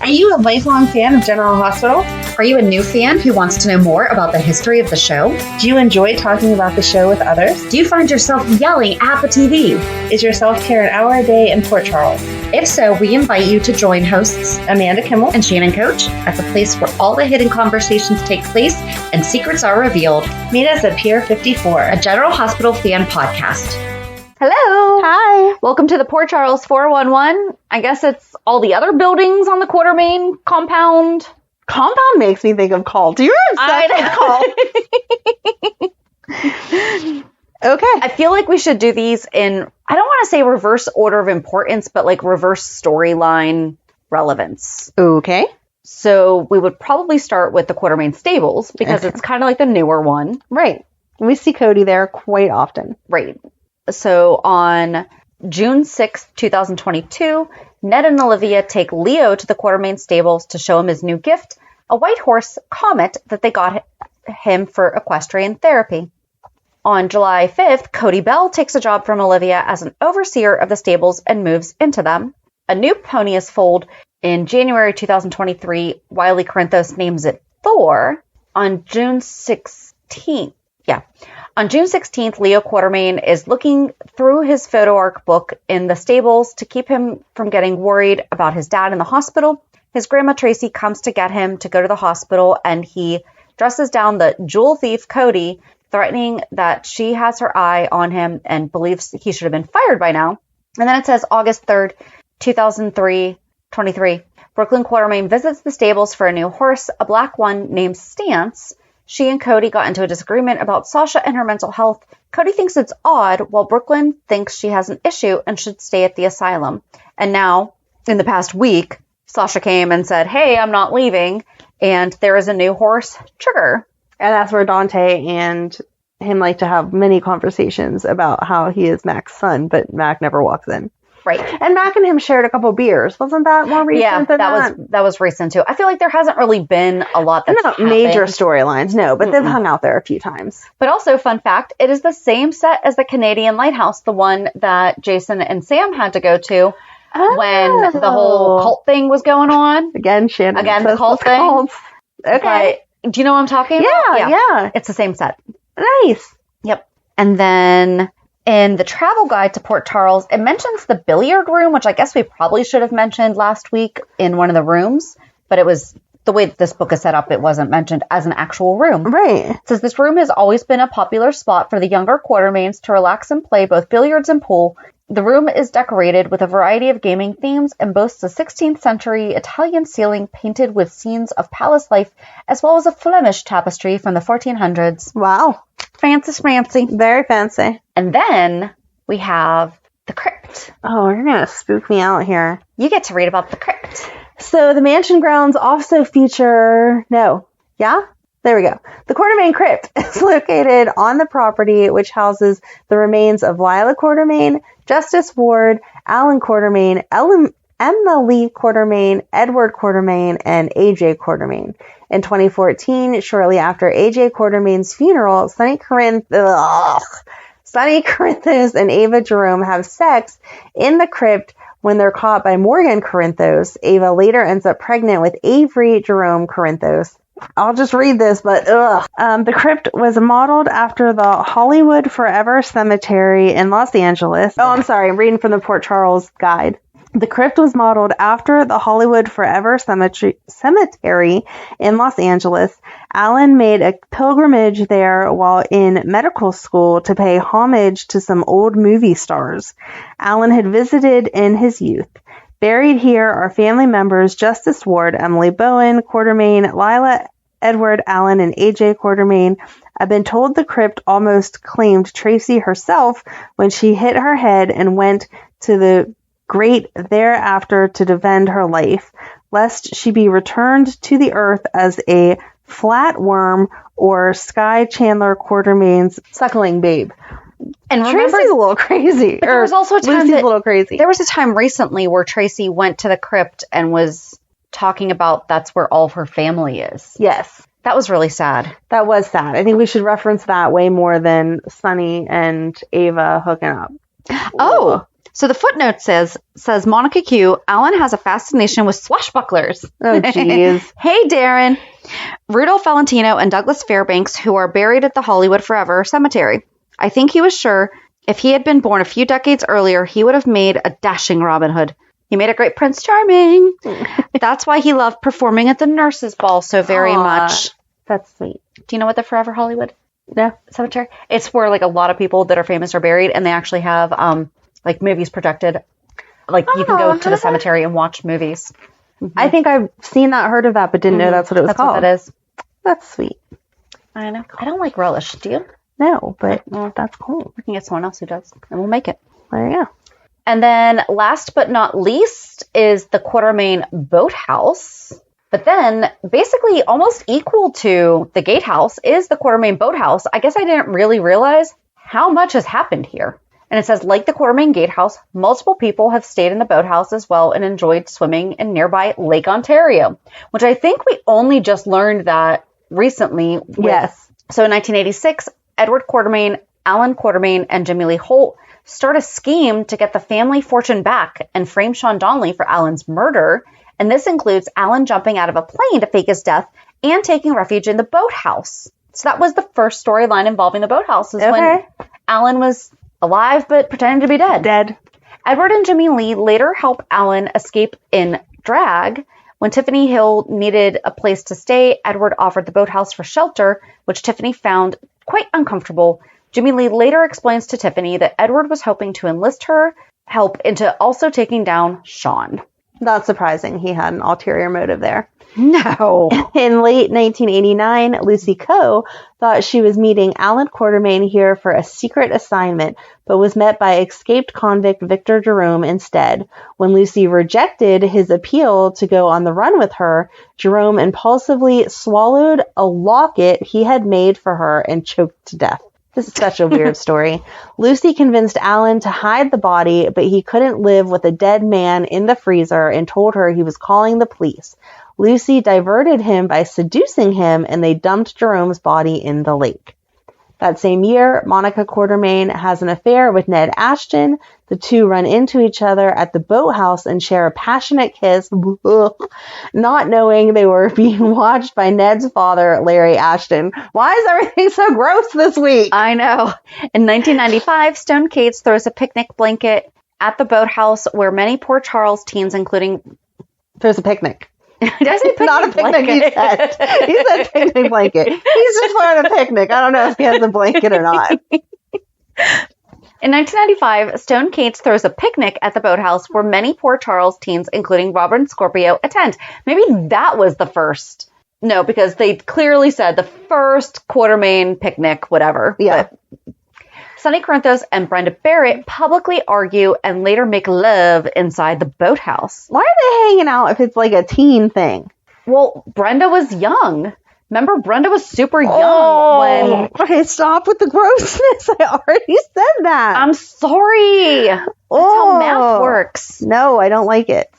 Are you a lifelong fan of General Hospital? Are you a new fan who wants to know more about the history of the show? Do you enjoy talking about the show with others? Do you find yourself yelling at the TV? Is your self-care an hour a day in Port Charles? If so, we invite you to join hosts Amanda Kimmel and Shannon Coach at the place where all the hidden conversations take place and secrets are revealed. Meet us at Pier 54, a General Hospital fan podcast. Hello. Hi. Welcome to the Port Charles 411. I guess it's all the other buildings on the Quartermaine compound. Compound makes me think of cult. You're obsessed with cult. Okay. I feel like we should do these in, I don't want to say reverse order of importance, but like reverse storyline relevance. Okay. So we would probably start with the Quartermaine Stables because it's kind of like the newer one. Right. We see Cody there quite often. Right. So on June 6th, 2022, Ned and Olivia take Leo to the Quartermaine Stables to show him his new gift, a white horse, Comet, that they got him for equestrian therapy. On July 5th, Cody Bell takes a job from Olivia as an overseer of the stables and moves into them. A new pony is foaled in January 2023. Wiley Corinthos names it Thor. On June 16th, Leo Quartermaine is looking through his photo arc book in the stables to keep him from getting worried about his dad in the hospital. His grandma Tracy comes to get him to go to the hospital, and he dresses down the jewel thief Cody, threatening that she has her eye on him and believes he should have been fired by now. And then it says August 3rd, 2023. Brooklyn Quartermaine visits the stables for a new horse, a black one named Stance. She and Cody got into a disagreement about Sasha and her mental health. Cody thinks it's odd, while Brooklyn thinks she has an issue and should stay at the asylum. And now, in the past week, Sasha came and said, hey, I'm not leaving. And there is a new horse, Trigger. And that's where Dante and him like to have many conversations about how he is Mac's son, but Mac never walks in. Right. And Mac and him shared a couple beers. Wasn't that more recent than that? Yeah, that was recent too. I feel like there hasn't really been a lot that's not major storylines, no, but they've hung out there a few times. But also, fun fact, it is the same set as the Canadian Lighthouse, the one that Jason and Sam had to go to when the whole cult thing was going on. Again, Shannon. Again, the cult thing. Cults. Okay. But, do you know what I'm talking about? Yeah. It's the same set. Nice. Yep. And then in the travel guide to Port Charles, it mentions the billiard room, which I guess we probably should have mentioned last week in one of the rooms, but it was the way that this book is set up, it wasn't mentioned as an actual room. Right. It says this room has always been a popular spot for the younger Quartermaines to relax and play both billiards and pool. The room is decorated with a variety of gaming themes and boasts a 16th century Italian ceiling painted with scenes of palace life, as well as a Flemish tapestry from the 1400s. Wow. Fancy. Very fancy. And then we have the crypt. Oh, you're going to spook me out here. You get to read about the crypt. So the mansion grounds also feature... There we go. The Quartermaine Crypt is located on the property, which houses the remains of Lila Quartermaine, Justice Ward, Alan Quartermaine, Emma Lee Quartermaine, Edward Quartermaine, and A.J. Quartermaine. In 2014, shortly after A.J. Quartermaine's funeral, Sonny Corinthos and Ava Jerome have sex in the crypt when they're caught by Morgan Corinthos. Ava later ends up pregnant with Avery Jerome Corinthos. I'll just read this, but the crypt was modeled after the Hollywood Forever Cemetery in Los Angeles. Oh, I'm sorry. I'm reading from the Port Charles guide. The crypt was modeled after the Hollywood Forever Cemetery in Los Angeles. Alan made a pilgrimage there while in medical school to pay homage to some old movie stars Alan had visited in his youth. Buried here are family members Justice Ward, Emily Bowen, Quartermaine, Lila, Edward, Allen, and A.J. Quartermaine. I've been told the crypt almost claimed Tracy herself when she hit her head and went to the grate thereafter to defend her life, lest she be returned to the earth as a flatworm or Sky Chandler Quartermaine's suckling babe. And Tracy's a little crazy. But there was also a time Lucy's a little crazy. There was a time recently where Tracy went to the crypt and was talking about that's where all of her family is. Yes. That was really sad. That was sad. I think we should reference that way more than Sonny and Ava hooking up. Oh, So the footnote says Monica Q, Alan has a fascination with swashbucklers. Oh, jeez. Hey, Darren. Rudolph Valentino and Douglas Fairbanks, who are buried at the Hollywood Forever Cemetery. I think he was sure if he had been born a few decades earlier, he would have made a dashing Robin Hood. He made a great Prince Charming. That's why he loved performing at the nurses' ball so very much. That's sweet. Do you know what the Forever Hollywood No. Cemetery? It's where like a lot of people that are famous are buried, and they actually have like movies projected. Like you can go to the cemetery and watch movies. Mm-hmm. I think I've seen that, heard of that, but didn't know that's what it was called. What that is. That's sweet. I know. I don't like relish. Do you? No, but that's cool. We can get someone else who does, and we'll make it. There you go. And then last but not least is the Quartermaine Boathouse. But then basically almost equal to the Gatehouse is the Quartermaine Boathouse. I guess I didn't really realize how much has happened here. And it says, like the Quartermaine Gatehouse, multiple people have stayed in the boathouse as well and enjoyed swimming in nearby Lake Ontario, which I think we only just learned that recently. Yes. So in 1986, Edward Quartermaine, Alan Quartermaine, and Jimmy Lee Holt start a scheme to get the family fortune back and frame Sean Donnelly for Alan's murder. And this includes Alan jumping out of a plane to fake his death and taking refuge in the boathouse. So that was the first storyline involving the boathouse, is when Alan was alive but pretending to be dead. Edward and Jimmy Lee later help Alan escape in drag. When Tiffany Hill needed a place to stay, Edward offered the boathouse for shelter, which Tiffany found quite uncomfortable. Jimmy Lee later explains to Tiffany that Edward was hoping to enlist her help into also taking down Sean. Not surprising. He had an ulterior motive there. No. In late 1989, Lucy Coe thought she was meeting Alan Quartermaine here for a secret assignment, but was met by escaped convict Victor Jerome instead. When Lucy rejected his appeal to go on the run with her, Jerome impulsively swallowed a locket he had made for her and choked to death. This is such a weird story. Lucy convinced Alan to hide the body, but he couldn't live with a dead man in the freezer and told her he was calling the police. Lucy diverted him by seducing him, and they dumped Jerome's body in the lake. That same year, Monica Quartermaine has an affair with Ned Ashton. The two run into each other at the boathouse and share a passionate kiss, not knowing they were being watched by Ned's father, Larry Ashton. Why is everything so gross this week? I know. In 1995, Stone Cates throws a picnic blanket at the boathouse where many Port Charles teens, including... There's a picnic. Did I say picnic? Not a picnic, blanket? He said picnic blanket. He's just wearing a picnic. I don't know if he has a blanket or not. In 1995, Stone Cates throws a picnic at the boathouse where many Port Charles teens, including Robert and Scorpio, attend. Maybe that was the first. No, because they clearly said the first Quartermaine picnic, whatever. Yeah. But Sonny Corinthos and Brenda Barrett publicly argue and later make love inside the boathouse. Why are they hanging out if it's like a teen thing? Well, Brenda was young. Remember, Brenda was super young when... Okay, stop with the grossness. I already said that. I'm sorry. That's how math works. No, I don't like it.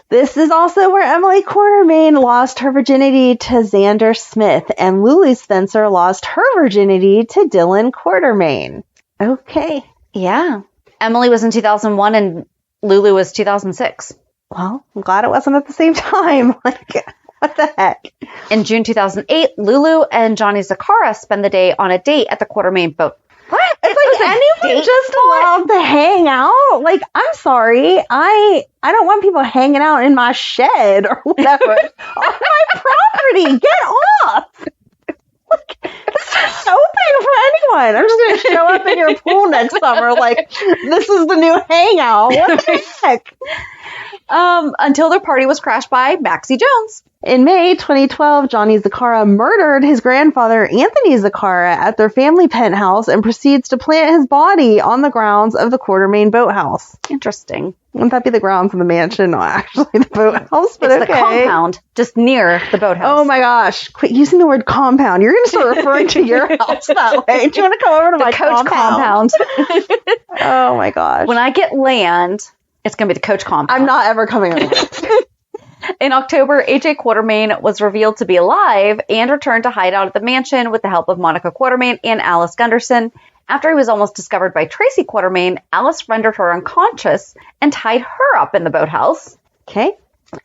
This is also where Emily Quartermaine lost her virginity to Xander Smith, and Lulu Spencer lost her virginity to Dylan Quartermaine. Okay. Yeah. Emily was in 2001 and Lulu was 2006. Well, I'm glad it wasn't at the same time. Like, what the heck? In June 2008, Lulu and Johnny Zakara spend the day on a date at the Quartermaine boat. What? It's like anyone just allowed to hang out? Like, I'm sorry. I don't want people hanging out in my shed or whatever. On my property. Get off. Like, this is open for anyone. I'm just going to show up in your pool next summer like, this is the new hangout. What the heck? Until their party was crashed by Maxie Jones. In May 2012, Johnny Zakara murdered his grandfather, Anthony Zakara, at their family penthouse and proceeds to plant his body on the grounds of the Quartermaine Boathouse. Interesting. Wouldn't that be the grounds of the mansion, not actually the boathouse? But it's the compound, just near the boathouse. Oh my gosh. Quit using the word compound. You're going to start referring to your house that way. Do you want to come over to my Coach compound? Oh my gosh. When I get land, it's going to be the Coach compound. I'm not ever coming over. In October, A.J. Quartermaine was revealed to be alive and returned to hide out at the mansion with the help of Monica Quartermaine and Alice Gunderson. After he was almost discovered by Tracy Quartermaine, Alice rendered her unconscious and tied her up in the boathouse. Okay.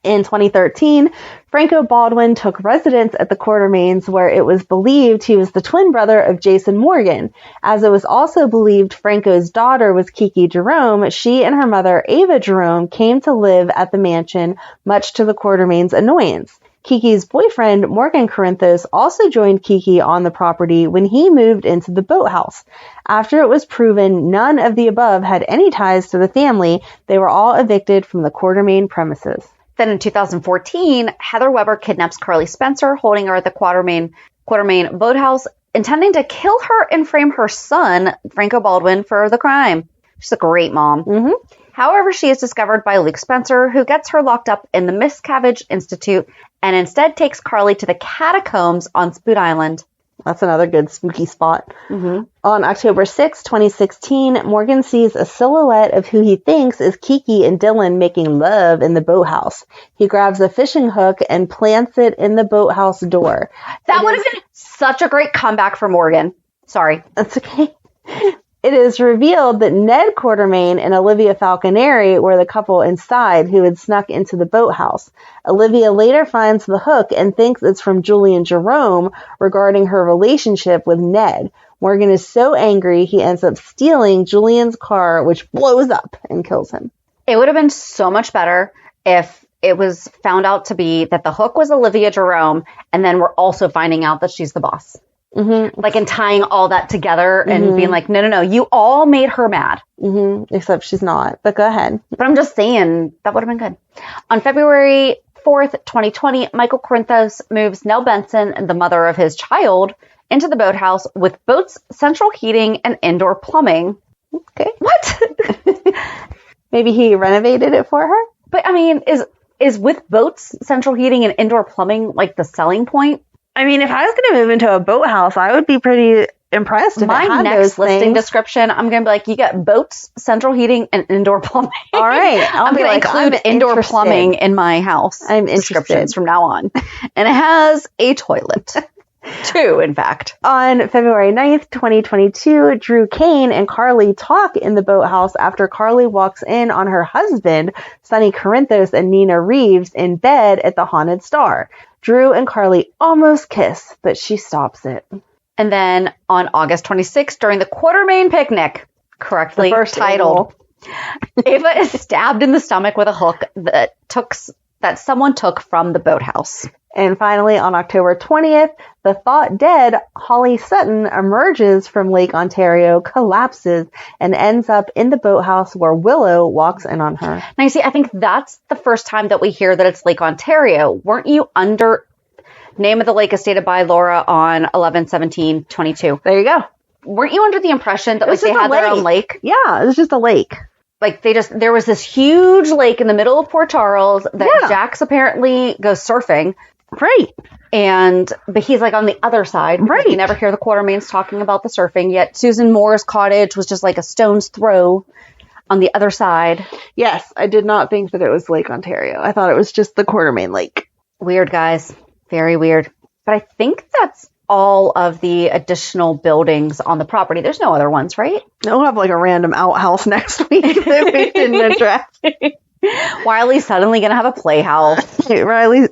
In 2013, Franco Baldwin took residence at the Quartermaines, where it was believed he was the twin brother of Jason Morgan. As it was also believed Franco's daughter was Kiki Jerome, she and her mother, Ava Jerome, came to live at the mansion, much to the Quartermaines' annoyance. Kiki's boyfriend, Morgan Corinthos, also joined Kiki on the property when he moved into the boathouse. After it was proven none of the above had any ties to the family, they were all evicted from the Quartermaine premises. Then in 2014, Heather Weber kidnaps Carly Spencer, holding her at the Quartermaine Boathouse, intending to kill her and frame her son, Franco Baldwin, for the crime. She's a great mom. Mm-hmm. However, she is discovered by Luke Spencer, who gets her locked up in the Miscavige Institute and instead takes Carly to the catacombs on Spoot Island. That's another good spooky spot. Mm-hmm. On October 6, 2016, Morgan sees a silhouette of who he thinks is Kiki and Dylan making love in the boathouse. He grabs a fishing hook and plants it in the boathouse door. That would have been such a great comeback for Morgan. Sorry. That's okay. It is revealed that Ned Quartermaine and Olivia Falconeri were the couple inside who had snuck into the boathouse. Olivia later finds the hook and thinks it's from Julian Jerome regarding her relationship with Ned. Morgan is so angry he ends up stealing Julian's car, which blows up and kills him. It would have been so much better if it was found out to be that the hook was Olivia Jerome, and then we're also finding out that she's the boss. Mm-hmm. Like, and tying all that together and being like, no, you all made her mad. Mm-hmm. Except she's not. But go ahead. But I'm just saying, that would have been good. On February 4th, 2020, Michael Corinthos moves Nell Benson, the mother of his child, into the boathouse with boats, central heating, and indoor plumbing. Okay. What? Maybe he renovated it for her? But, I mean, is with boats, central heating, and indoor plumbing, like, the selling point? I mean, if I was going to move into a boathouse, I would be pretty impressed if My it had next those listing things. description, I'm going to be like, you get boats, central heating, and indoor plumbing. All right. I'm going to include indoor interested. plumbing in my house. I'm descriptions interested. from now on. And it has a toilet. 2, in fact. On February 9th, 2022, Drew Kane and Carly talk in the boathouse after Carly walks in on her husband, Sonny Corinthos, and Nina Reeves in bed at the Haunted Star. Drew and Carly almost kiss, but she stops it. And then on August 26th, during the Quartermaine picnic, correctly The first titled, Ava is stabbed in the stomach with a hook that someone took from the boathouse. And finally, on October 20th, the thought dead Holly Sutton emerges from Lake Ontario, collapses, and ends up in the boathouse where Willow walks in on her. Now, you see, I think that's the first time that we hear that it's Lake Ontario. Weren't you under name of the lake is stated by Laura on 11/17/22? There you go. Weren't you under the impression that It was like they just a had their lake. own lake? Yeah, it was just a lake. Like there was this huge lake in the middle of Port Charles that Yeah. Jax apparently goes surfing. Right. But he's like on the other side. Right. You never hear the Quartermaines talking about the surfing, yet Susan Moore's cottage was just like a stone's throw on the other side. Yes, I did not think that it was Lake Ontario. I thought it was just the Quartermaine Lake. Weird, guys. Very weird. But I think that's all of the additional buildings on the property. There's no other ones, right? We'll have like a random outhouse next week that we didn't address. Wiley's suddenly going to have a playhouse. Hey, Riley,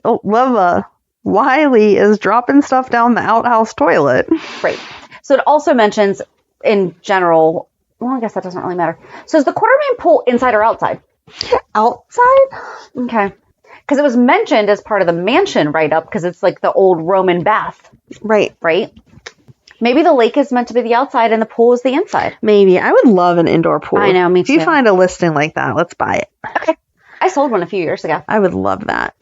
Wiley is dropping stuff down the outhouse toilet. Right. So it also mentions in general, well, I guess that doesn't really matter. So is the Quartermaine pool inside or outside? Outside? Okay. Because it was mentioned as part of the mansion write-up because it's like the old Roman bath, Right. right? Maybe the lake is meant to be the outside and the pool is the inside. Maybe. I would love an indoor pool. I know, me If you too. find a listing like that, let's buy it. Okay. I sold one a few years ago. I would love that.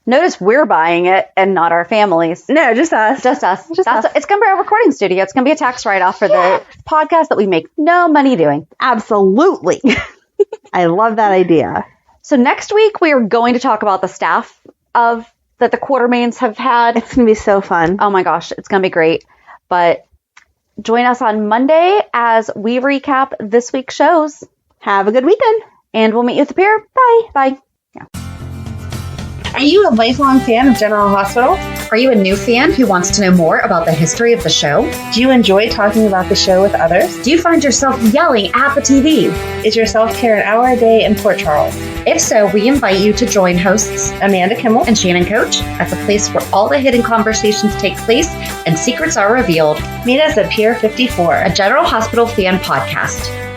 Notice we're buying it and not our families. No, just us. Just us. Just us. It's going to be our recording studio. It's going to be a tax write-off for the podcast that we make no money doing. Absolutely. I love that idea. So next week, we are going to talk about the staff that the Quartermaines have had. It's going to be so fun. Oh my gosh, it's going to be great. But join us on Monday as we recap this week's shows. Have a good weekend. And we'll meet you at the pier. Bye. Bye. Are you a lifelong fan of General Hospital? Are you a new fan who wants to know more about the history of the show? Do you enjoy talking about the show with others? Do you find yourself yelling at the TV? Is your self-care an hour a day in Port Charles? If so, we invite you to join hosts Amanda Kimmel and Shannon Coach at the place where all the hidden conversations take place and secrets are revealed. Meet us at Pier 54, a General Hospital fan podcast.